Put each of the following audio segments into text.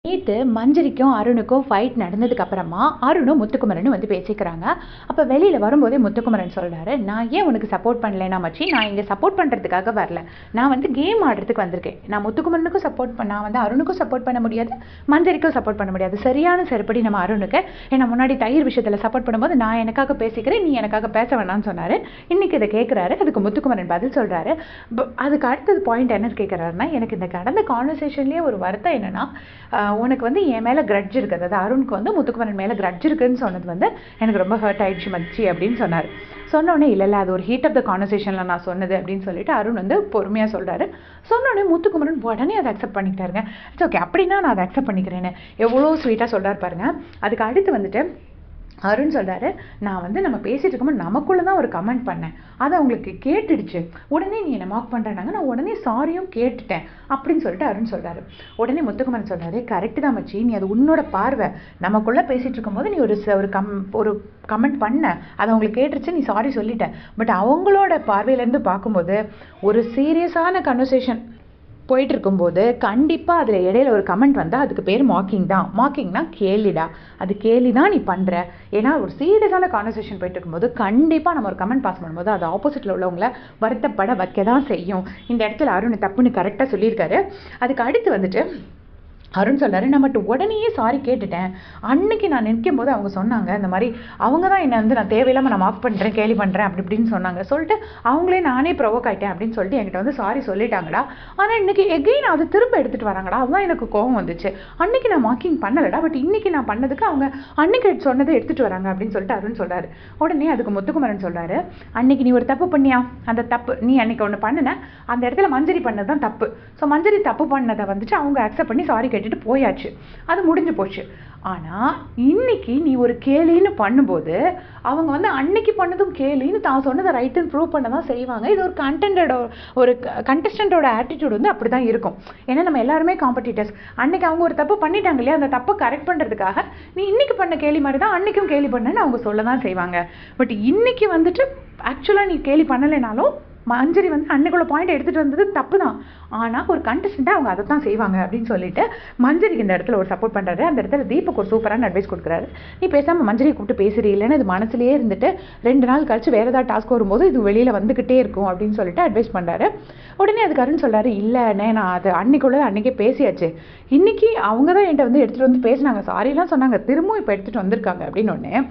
நேற்று மஞ்சரிக்கும் அருணுக்கும் ஃபைட் நடந்ததுக்கப்புறமா அருணும் முத்துக்குமரனும் வந்து பேசிக்கிறாங்க. அப்போ வெளியில் வரும்போதே முத்துக்குமரன் சொல்கிறாரு, நான் ஏன் உனக்கு சப்போர்ட் பண்ணலைன்னா மச்சி, நான் இங்கே சப்போர்ட் பண்ணுறதுக்காக வரல, நான் வந்து கேம் ஆடுறதுக்கு வந்திருக்கேன். நான் முத்துக்குமரனுக்கும் நான் வந்து அருணுக்கும் சப்போர்ட் பண்ண முடியாது, மஞ்சரிக்கும் சப்போர்ட் பண்ண முடியாது. சரியான செருப்படி நம்ம அருணுக்கு. ஏன்னா முன்னாடி தயிர் விஷயத்தில் சப்போர்ட் பண்ணும்போது நான் எனக்காக பேசிக்கிறேன், நீ எனக்காக பேச வேணாம்னு சொன்னார். இன்றைக்கி இதை கேட்குறாரு. அதுக்கு முத்துக்குமரன் பதில் சொல்கிறாரு. அதுக்கு அடுத்தது பாயிண்ட் என்ன கேட்குறாருன்னா, எனக்கு இந்த கடந்த கான்வர்சேஷன்லேயே ஒரு வருத்தம் என்னென்னா, உனக்கு வந்து என் மேலே கிரட்ஜ் இருக்குது, அதாவது அருணுக்கு வந்து முத்துக்குமரன் மேலே கிரட்ஜ் இருக்குதுன்னு சொன்னது வந்து எனக்கு ரொம்ப ஹர்ட் ஆயிடுச்சு மச்சி அப்படின்னு சொன்னார். சொன்னோடனே இல்லை அது ஒரு ஹீட் ஆஃப் த கான்வர்சேஷனில் நான் சொன்னது அப்படின்னு சொல்லிட்டு அருண் வந்து பொறுமையாக சொல்கிறாரு. சொன்னோடனே முத்துக்குமரன் உடனே அதை அக்செப்ட் பண்ணிக்கிட்டாருங்க. இட்ஸ் ஓகே, அப்படின்னா நான் அதை அக்செப்ட் பண்ணிக்கிறேன்னு எவ்வளோ ஸ்வீட்டாக சொல்கிறார் பாருங்க. அதுக்கு அடுத்து வந்துட்டு அருண் சொல்கிறாரு, நான் வந்து நம்ம பேசிகிட்டு இருக்கும்போது நமக்குள்ளே தான் ஒரு கமெண்ட் பண்ணேன், அதை அவங்களுக்கு கேட்டுடுச்சு, உடனே நீ என்னை மார்க் பண்ணுறேன்னாங்க, நான் உடனே சாரியும் கேட்டுட்டேன் அப்படின்னு சொல்லிட்டு அருண் சொல்கிறாரு. உடனே முத்துக்குமரன் சொல்கிறாரு, கரெக்டு தான் மச்சி, நீ அது உன்னோட பார்வை, நமக்குள்ளே பேசிகிட்டு இருக்கும்போது நீ ஒரு கமெண்ட் பண்ண, அதை அவங்களுக்கு கேட்டுருச்சு, நீ சாரி சொல்லிட்டேன். பட் அவங்களோட பார்வையிலேருந்து பார்க்கும்போது ஒரு சீரியஸான கன்வர்சேஷன் போயிட்டு இருக்கும்போது கண்டிப்பாக அதில் இடையில ஒரு கமெண்ட் வந்தால் அதுக்கு பேர் மார்க்கிங் தான். மார்க்கிங்னா கேலிடா, அது கேலி தான் நீ பண்ணுற. ஏன்னா ஒரு சீரியஸான கான்வர்சேஷன் போயிட்டு இருக்கும்போது கண்டிப்பாக நம்ம ஒரு கமெண்ட் பாஸ் பண்ணும்போது அது ஆப்போசிட்டில் உள்ளவங்கள வருத்தப்பட வைக்க தான் செய்யும். இந்த இடத்துல அருண் தப்புன்னு கரெக்டாக சொல்லியிருக்காரு. அதுக்கு அடுத்து வந்துட்டு அருண் சொல்கிறாரு, நான் மட்டும் உடனேயே சாரி கேட்டுட்டேன். அன்னைக்கு நான் நிற்கும் போது அவங்க சொன்னாங்க, இந்த மாதிரி அவங்க தான் என்னை வந்து நான் தேவையில்லாமல் நான் மார்க் பண்ணுறேன், கேலி பண்ணுறேன் அப்படி இப்படின்னு சொன்னாங்க. சொல்லிட்டு அவங்களே நானே ப்ரொவோக் ஆகிட்டேன் அப்படின்னு சொல்லிட்டு என்கிட்ட வந்து சாரி சொல்லிட்டாங்கடா. ஆனால் இன்றைக்கி எகெயின் அது திரும்ப எடுத்துகிட்டு வராங்கடா, அதுதான் எனக்கு கோவம் வந்துச்சு. அன்றைக்கி நான் மார்க்கிங் பண்ணலடா, பட் இன்றைக்கி நான் பண்ணதுக்கு அவங்க அன்றைக்கி சொன்னதை எடுத்துகிட்டு வராங்க அப்படின்னு சொல்லிட்டு அருண் சொல்கிறாரு. உடனே அதுக்கு முத்துக்குமரன் சொல்கிறாரு, அன்றைக்கி நீ ஒரு தப்பு பண்ணியா, அந்த தப்பு நீ அன்றைக்கி ஒன்று பண்ணின, அந்த இடத்துல மஞ்சரி பண்ணது தான் தப்பு. ஸோ மஞ்சரி தப்பு பண்ணதை வந்துட்டு அவங்க அக்செப்ட் பண்ணி சாரி கேட்டுட்டு போயாச்சு, அது முடிஞ்சு போச்சு. ஆனால் இன்னைக்கு நீ ஒரு கேலின்னு பண்ணும்போது அவங்க வந்து அன்னைக்கு பண்ணதும் கேலின்னு தான் சொன்னதை ரைட்டுன்னு ப்ரூவ் பண்ண தான் செய்வாங்க. இது ஒரு கண்டஸ்டண்டோட ஆட்டிடியூட் வந்து அப்படி தான் இருக்கும். ஏன்னா நம்ம எல்லாருமே காம்படிட்டர்ஸ். அன்னைக்கு அவங்க ஒரு தப்பு பண்ணிட்டாங்க இல்லையா, அந்த தப்பை கரெக்ட் பண்ணுறதுக்காக நீ இன்னைக்கு பண்ண கேலி மாதிரி தான் அன்னைக்கும் கேலி பண்ணன்னு அவங்க சொல்ல தான் செய்வாங்க. பட் இன்னைக்கு வந்துட்டு ஆக்சுவலாக நீ கேலி பண்ணலைனாலும் மஞ்சரி வந்து அன்னைக்குள்ள பாயிண்ட் எடுத்துகிட்டு வந்தது தப்பு தான், ஆனால் ஒரு கண்டஸ்டண்ட்டாக அவங்க அதை தான் செய்வாங்க அப்படின்னு சொல்லிட்டு மஞ்சரிக்கு இந்த இடத்துல ஒரு சப்போர்ட் பண்ணுறாரு. அந்த இடத்துல தீபக் ஒரு சூப்பரான அட்வைஸ் கொடுக்குறாரு. நீ பேசாமல் மஞ்சரியை கூப்பிட்டு பேசுறீங்களேன்னு இது மனசுலேயே இருந்துட்டு 2 நாள் கழிச்சு வேறு ஏதாவது டாஸ்க் வரும்போது இது வெளியில் வந்துக்கிட்டே இருக்கும் அப்படின்னு சொல்லிட்டு அட்வைஸ் பண்ணுறாரு. உடனே அதுக்கு அருண் சொல்கிறாரு, இல்லைண்ணே நான் அது அன்னைக்குள்ளது அன்றைக்கே பேசியாச்சு, இன்றைக்கி அவங்க தான் என்கிட்ட வந்து எடுத்துகிட்டு வந்து பேசினாங்க, சாரிலாம் சொன்னாங்க, திரும்பவும் இப்போ எடுத்துகிட்டு வந்திருக்காங்க அப்படின்னு ஒன்று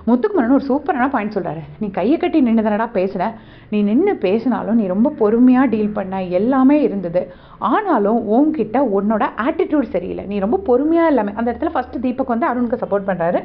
முத்துக்குமரன் ஒரு சூப்பரான பாயிண்ட் சொல்கிறாரு. நீ கையை கட்டி நின்று தானடா பேசுகிற, நீ நின்று பேசினாலும் நீ ரொம்ப பொறுமையாக டீல் பண்ண, எல்லாமே இருந்தது. ஆனாலும் உன்கிட்ட உன்னோட ஆட்டிடியூட் சரியில்லை, நீ ரொம்ப பொறுமையாக எல்லாமே. அந்த இடத்துல ஃபஸ்ட்டு தீபக் வந்து அருணுக்கு சப்போர்ட் பண்ணுறாரு.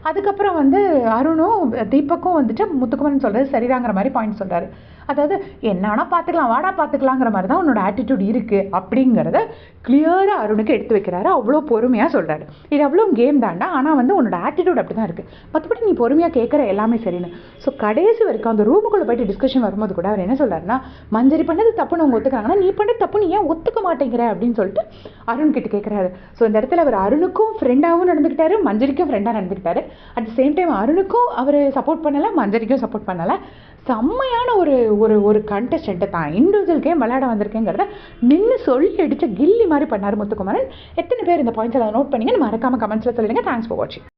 அதுக்கப்புறம் வந்து அருணும் தீபக்கும் வந்துட்டு முத்துக்குமரன் சொல்கிறது சரிதாங்கிற மாதிரி பாயிண்ட் சொல்கிறாரு. அதாவது என்னன்னா பார்த்துக்கலாம், வாடா பார்த்துக்கலாங்கிற மாதிரி தான் உன்னோட ஆட்டிடியூட் இருக்குது அப்படிங்கிறத கிளியராக அருணுக்கு எடுத்து வைக்கிறாரு. அவ்வளோ பொறுமையாக சொல்கிறாரு, இது அவ்வளோ கேம் தாண்டா, ஆனால் வந்து உன்னோட ஆட்டிடியூட் அப்படி தான் இருக்குது, மற்றபடி நீ பொறுமையாக கேட்குற எல்லாமே சரின்னு. ஸோ கடைசி வரைக்கும் அந்த ரூமுக்குள்ளே போய்ட்டு டிஸ்கஷன் வரும்போது கூட அவர் என்ன சொல்கிறாருன்னா, மஞ்சரி பண்ணது தப்புன்னு அவங்க ஒத்துக்கிறாங்கன்னா நீ பண்ணது தப்பு, நீ ஏன் ஒத்துக்க மாட்டேங்கிற அப்படின்னு சொல்லிட்டு அருண் கிட்ட கேட்குறாரு. ஸோ இந்த இடத்துல அவர் அருணுக்கும் ஃப்ரெண்டாகவும் நடந்துக்கிட்டாரு, மஞ்சரிக்கும் ஃப்ரெண்டாக நடந்துக்கிட்டாரு. அட் த சேம் டைம் அருணுக்கும் அவர் சப்போர்ட் பண்ணலை, மஞ்சரிக்கும் சப்போர்ட் பண்ணலை. செம்மையான ஒரு ஒரு ஒரு கண்டஸ்டண்ட்டை தான் இண்டிவிஜுவல் கேம் விளையாட வந்திருக்கேங்கிறத நின்று சொல்லி அடித்த கில்லி மாதிரி பண்ணார் முத்துக்குமரன். எத்தனை பேர் இந்த பாயிண்ட்ஸில் நோட் பண்ணிங்கன்னு மறக்காமல் கமெண்ட்ஸில் சொல்லிடுங்க. தேங்க்ஸ் ஃபார் வாட்சிங்.